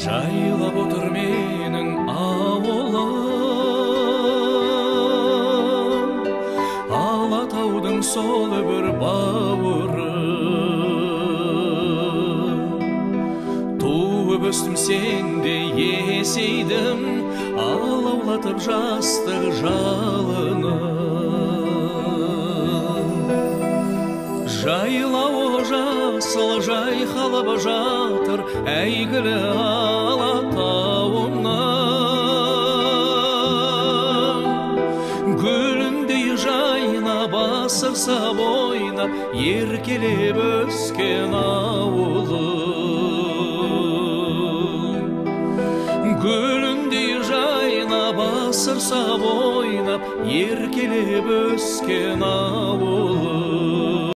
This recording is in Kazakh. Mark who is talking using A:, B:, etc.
A: Жайлап отыр менің ауылым, Алатаудың сол бір бауыры. Туып өстім сенде есейдім, алаулатып жастық жалыны. Жайлауы жасыл жайқалып жатыр әйгілі Алатауымның. Гүліндей жайнап асырса бойнап, еркелеп өскен ауылым. Гүліндей жайнап асырса бойнап, еркелеп өскен ауылым.